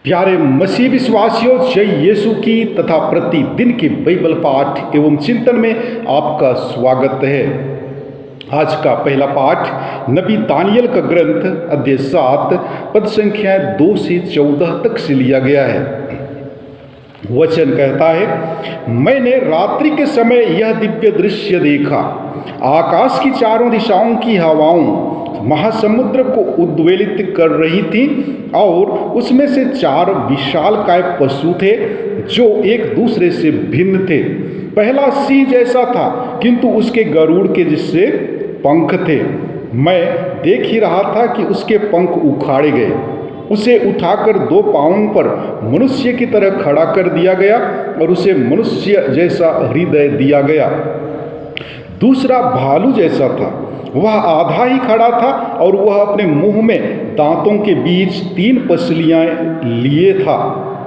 प्यारे मसीह विश्वासियों, जय यीशु की तथा प्रतिदिन के बाइबल पाठ एवं चिंतन में आपका स्वागत है। आज का पहला पाठ नबी दानियल का ग्रंथ अध्याय 7 पद संख्या 2 से 14 तक से लिया गया है। वचन कहता है, मैंने रात्रि के समय यह दिव्य दृश्य देखा। आकाश की चारों दिशाओं की हवाओं महासमुद्र को उद्वेलित कर रही थी और उसमें से 4 विशालकाय पशु थे जो एक दूसरे से भिन्न थे। पहला सिंह जैसा था, किंतु उसके गरुड़ के जिससे पंख थे। मैं देख ही रहा था कि उसके पंख उखाड़े गए। उसे उठाकर 2 पांवों पर मनुष्य की तरह खड़ा कर दिया गया और उसे मनुष्य जैसा हृदय दिया गया। दूसरा भालू जैसा था, वह आधा ही खड़ा था और वह अपने मुंह में दांतों के बीच 3 पसलियां लिए था।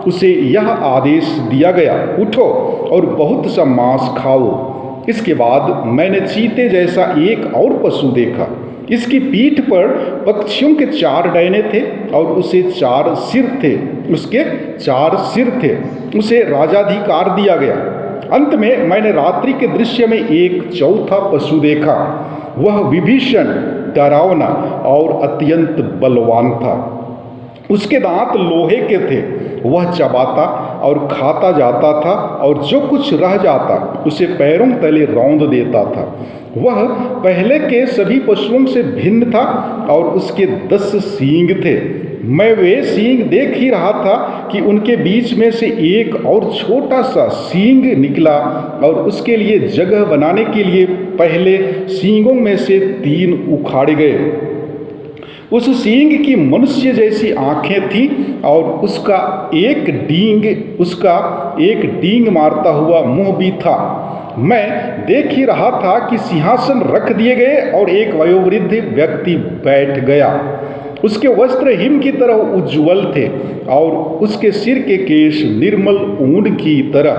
उसे यह आदेश दिया गया, उठो और बहुत सा मांस खाओ। इसके बाद मैंने चीते जैसा एक और पशु देखा। इसकी पीठ पर पक्षियों के 4 डैने थे और उसे 4 सिर थे। उसके 4 सिर थे। उसे राजाधिकार दिया गया। अंत में मैंने रात्रि के दृश्य में एक चौथा पशु देखा। वह विभीषण, डरावना और अत्यंत बलवान था। उसके दांत लोहे के थे। वह चबाता और खाता जाता था और जो कुछ रह जाता उसे पैरों तले रौंद देता था। वह पहले के सभी पशुओं से भिन्न था और उसके 10 सींग थे। मैं वे सींग देख ही रहा था कि उनके बीच में से एक और छोटा सा सींग निकला और उसके लिए जगह बनाने के लिए पहले सींगों में से 3 उखाड़े गए। उस सींग की मनुष्य जैसी आंखें थीं और उसका एक डींग मारता हुआ मुंह भी था। मैं देख ही रहा था कि सिंहासन रख दिए गए और एक वयोवृद्ध व्यक्ति बैठ गया। उसके वस्त्र हिम की तरह उज्ज्वल थे और उसके सिर के केश निर्मल ऊन की तरह।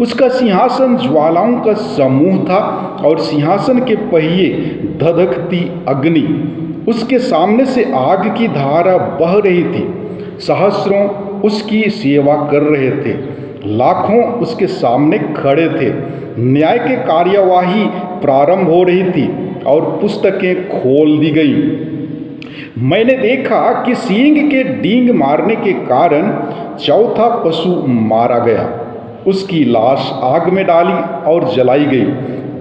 उसका सिंहासन ज्वालाओं का समूह था और सिंहासन के पहिए धधकती अग्नि। उसके सामने से आग की धारा बह रही थी। सहस्रों उसकी सेवा कर रहे थे। लाखों उसके सामने खड़े थे। न्याय के कार्यवाही प्रारंभ हो रही थी और पुस्तकें खोल दी गई। मैंने देखा कि सींग के डींग मारने के कारण चौथा पशु मारा गया। उसकी लाश आग में डाली और जलाई गई।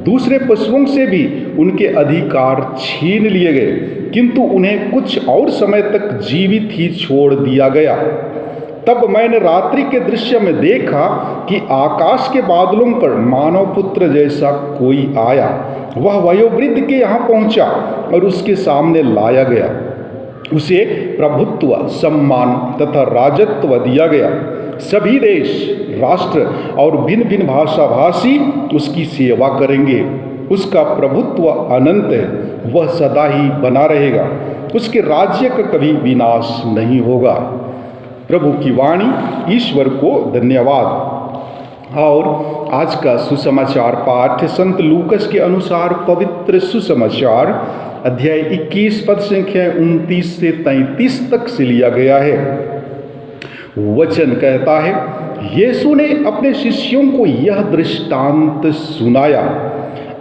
दूसरे पशुओं से भी उनके अधिकार छीन लिए गए, किंतु उन्हें कुछ और समय तक जीवित ही छोड़ दिया गया। तब मैंने रात्रि के दृश्य में देखा कि आकाश के बादलों पर मानव पुत्र जैसा कोई आया। वह वयोवृद्ध के यहाँ पहुंचा और उसके सामने लाया गया। उसे प्रभुत्व, सम्मान तथा राजत्व दिया गया। सभी देश, राष्ट्र और भिन्न भिन्न भाषा भाषी उसकी सेवा करेंगे। उसका प्रभुत्व अनंत है। वह सदा ही बना रहेगा। उसके राज्य का कभी विनाश नहीं होगा। प्रभु की वाणी। ईश्वर को धन्यवाद। और आज का सुसमाचार पाठ संत लूकस के अनुसार पवित्र सुसमाचार अध्याय 21 पद संख्या 29 से 33 तक से लिया गया है। वचन कहता है, यीशु ने अपने शिष्यों को यह दृष्टांत सुनाया।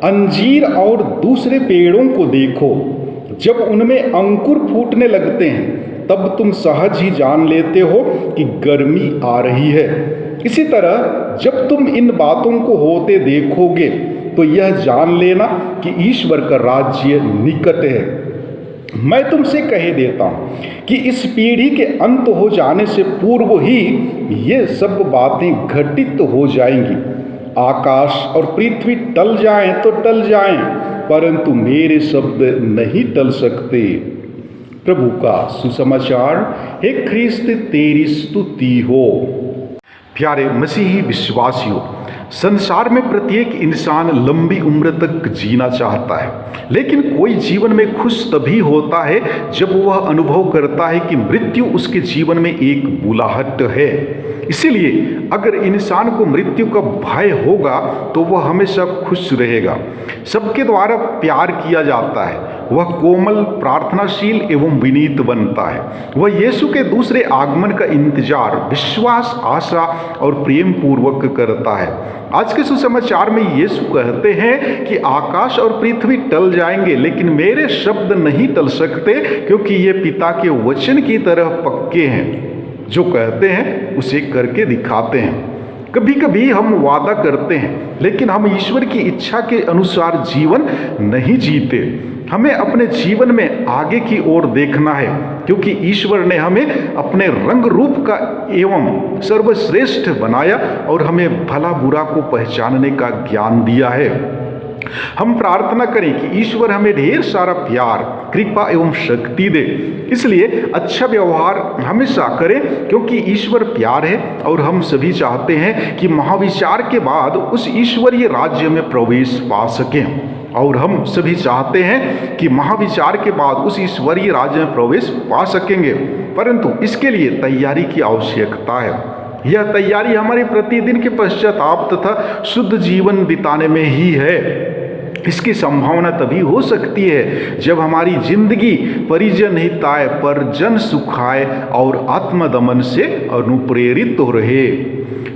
अंजीर और दूसरे पेड़ों को देखो। जब उनमें अंकुर फूटने लगते हैं तब तुम सहज ही जान लेते हो कि गर्मी आ रही है। इसी तरह जब तुम इन बातों को होते देखोगे तो यह जान लेना कि ईश्वर का राज्य निकट है। मैं तुमसे कह देता हूँ कि इस पीढ़ी के अंत हो जाने से पूर्व ही ये सब बातें घटित हो जाएंगी। आकाश और पृथ्वी टल जाएं तो टल जाएं, परंतु मेरे शब्द नहीं टल सकते। प्रभु का सुसमाचार। हे ख्रिस्त, तेरी स्तुति हो। प्यारे मसीही विश्वासियों, संसार में प्रत्येक इंसान लंबी उम्र तक जीना चाहता है, लेकिन कोई जीवन में खुश तभी होता है जब वह अनुभव करता है कि मृत्यु उसके जीवन में एक बुलाहट है। इसीलिए अगर इंसान को मृत्यु का भय होगा तो वह हमेशा खुश रहेगा। सबके द्वारा प्यार किया जाता है। वह कोमल, प्रार्थनाशील एवं विनीत बनता है। वह यीशु के दूसरे आगमन का इंतजार विश्वास, आशा और प्रेम पूर्वक करता है। आज के सुसमाचार में यीशु कहते हैं कि आकाश और पृथ्वी टल जाएंगे, लेकिन मेरे शब्द नहीं टल सकते, क्योंकि ये पिता के वचन की तरह पक्के हैं। जो कहते हैं उसे करके दिखाते हैं। कभी कभी हम वादा करते हैं, लेकिन हम ईश्वर की इच्छा के अनुसार जीवन नहीं जीते। हमें अपने जीवन में आगे की ओर देखना है, क्योंकि ईश्वर ने हमें अपने रंग रूप का एवं सर्वश्रेष्ठ बनाया और हमें भला बुरा को पहचानने का ज्ञान दिया है। हम प्रार्थना करें कि ईश्वर हमें ढेर सारा प्यार, कृपा एवं शक्ति दे। इसलिए अच्छा व्यवहार हमेशा करें, क्योंकि ईश्वर प्यार है और हम सभी चाहते हैं कि महाविचार के बाद उस ईश्वरीय राज्य में प्रवेश पा सकें। और हम सभी चाहते हैं कि महाविचार के बाद उस ईश्वरीय राज्य में प्रवेश पा सकेंगे, परंतु इसके लिए तैयारी की आवश्यकता है। यह तैयारी हमारे प्रतिदिन के पश्चाताप तथा शुद्ध जीवन बिताने में ही है। इसकी संभावना तभी हो सकती है जब हमारी जिंदगी परिजन हिताय पर जन सुखाय और आत्मदमन से अनुप्रेरित हो रहे।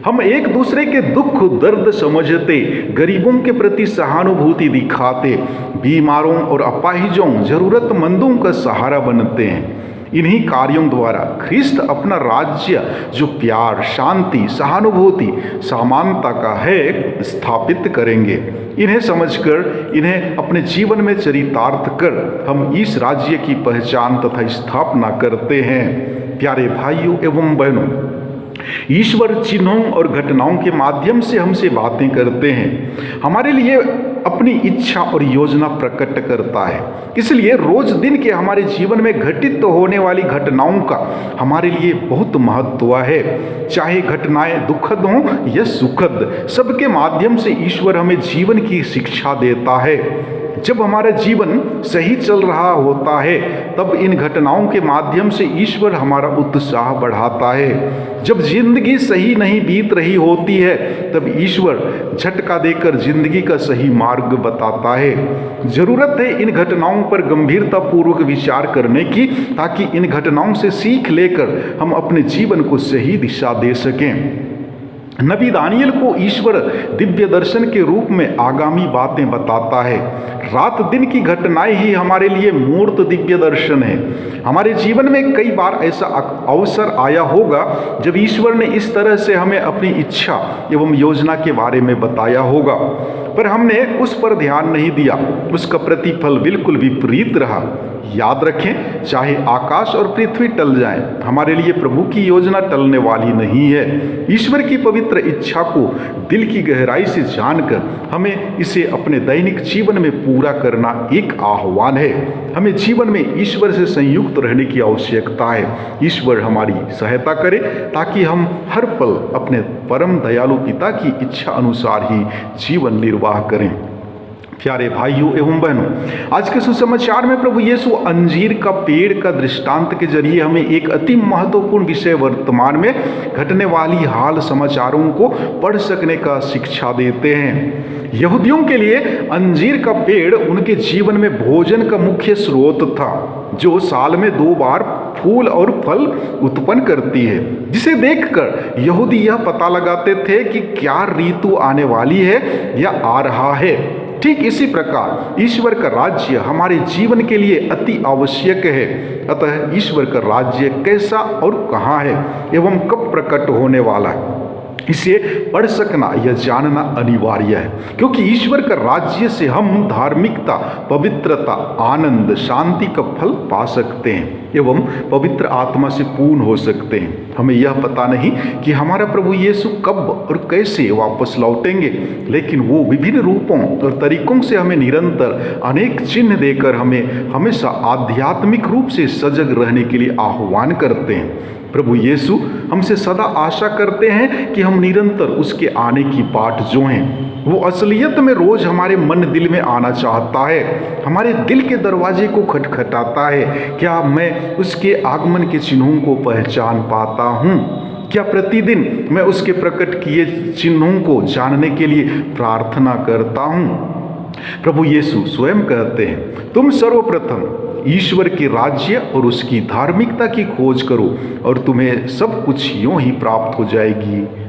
हम एक दूसरे के दुख दर्द समझते, गरीबों के प्रति सहानुभूति दिखाते, बीमारों और अपाहिजों जरूरतमंदों का सहारा बनते हैं। इन्हीं कार्यों द्वारा ख्रिस्त अपना राज्य, जो प्यार, शांति, सहानुभूति, समानता का है, स्थापित करेंगे। इन्हें समझकर, इन्हें अपने जीवन में चरितार्थ कर हम इस राज्य की पहचान तथा स्थापना करते हैं। प्यारे भाइयों एवं बहनों, ईश्वर चिन्हों और घटनाओं के माध्यम से हमसे बातें करते हैं, हमारे लिए अपनी इच्छा और योजना प्रकट करता है। इसलिए रोज दिन के हमारे जीवन में घटित होने वाली घटनाओं का हमारे लिए बहुत महत्व है। चाहे घटनाएं दुखद हों या सुखद, सबके माध्यम से ईश्वर हमें जीवन की शिक्षा देता है। जब हमारा जीवन सही चल रहा होता है, तब इन घटनाओं के माध्यम से ईश्वर हमारा उत्साह बढ़ाता है। जब जिंदगी सही नहीं बीत रही होती है, तब ईश्वर झटका देकर जिंदगी का सही मार्ग बताता है। जरूरत है इन घटनाओं पर गंभीरतापूर्वक विचार करने की, ताकि इन घटनाओं से सीख लेकर हम अपने जीवन को सही दिशा दे सकें। नबी दानियल को ईश्वर दिव्य दर्शन के रूप में आगामी बातें बताता है। रात दिन की घटनाएं ही हमारे लिए मूर्त दिव्य दर्शन है। हमारे जीवन में कई बार ऐसा अवसर आया होगा जब ईश्वर ने इस तरह से हमें अपनी इच्छा एवं योजना के बारे में बताया होगा, पर हमने उस पर ध्यान नहीं दिया। उसका प्रतिफल बिल्कुल विपरीत रहा। याद रखें, चाहे आकाश और पृथ्वी टल जाएं, हमारे लिए प्रभु की योजना टलने वाली नहीं है। ईश्वर की पवित्र इच्छा को दिल की गहराई से जानकर हमें इसे अपने दैनिक जीवन में पूरा करना एक आह्वान है। हमें जीवन में ईश्वर से संयुक्त रहने की आवश्यकता है। ईश्वर हमारी सहायता करे, ताकि हम हर पल अपने परम दयालु पिता की इच्छा अनुसार ही जीवन निर्वाह करें। प्यारे भाइयों एवं बहनों, आज के सुसमाचार में प्रभु यीशु अंजीर का पेड़ का दृष्टांत के जरिए हमें एक अति महत्वपूर्ण विषय, वर्तमान में घटने वाली हाल समाचारों को पढ़ सकने का शिक्षा देते हैं। यहूदियों के लिए अंजीर का पेड़ उनके जीवन में भोजन का मुख्य स्रोत था, जो साल में 2 बार फूल और फल उत्पन्न करती है, जिसे देखकर यहूदी यह पता लगाते थे कि क्या ऋतु आने वाली है या आ रहा है। ठीक इसी प्रकार ईश्वर का राज्य हमारे जीवन के लिए अति आवश्यक है। अतः ईश्वर का राज्य कैसा और कहाँ है एवं कब प्रकट होने वाला है, इसे पढ़ सकना या जानना अनिवार्य है, क्योंकि ईश्वर का राज्य से हम धार्मिकता, पवित्रता, आनंद, शांति का फल पा सकते हैं एवं पवित्र आत्मा से पूर्ण हो सकते हैं। हमें यह पता नहीं कि हमारा प्रभु यीशु कब और कैसे वापस लौटेंगे, लेकिन वो विभिन्न रूपों और तरीकों से हमें निरंतर अनेक चिन्ह देकर हमें हमेशा आध्यात्मिक रूप से सजग रहने के लिए आह्वान करते हैं। प्रभु यीशु हमसे सदा आशा करते हैं कि हम निरंतर उसके आने की बाट जोहें। वो असलियत में रोज हमारे मन दिल में आना चाहता है, हमारे दिल के दरवाजे को खटखटाता है। क्या मैं उसके आगमन के चिन्हों को पहचान पाता हूँ? क्या प्रतिदिन मैं उसके प्रकट किए चिन्हों को जानने के लिए प्रार्थना करता हूँ? प्रभु यीशु स्वयं कहते हैं, तुम सर्वप्रथम ईश्वर के राज्य और उसकी धार्मिकता की खोज करो और तुम्हें सब कुछ यूं ही प्राप्त हो जाएगी।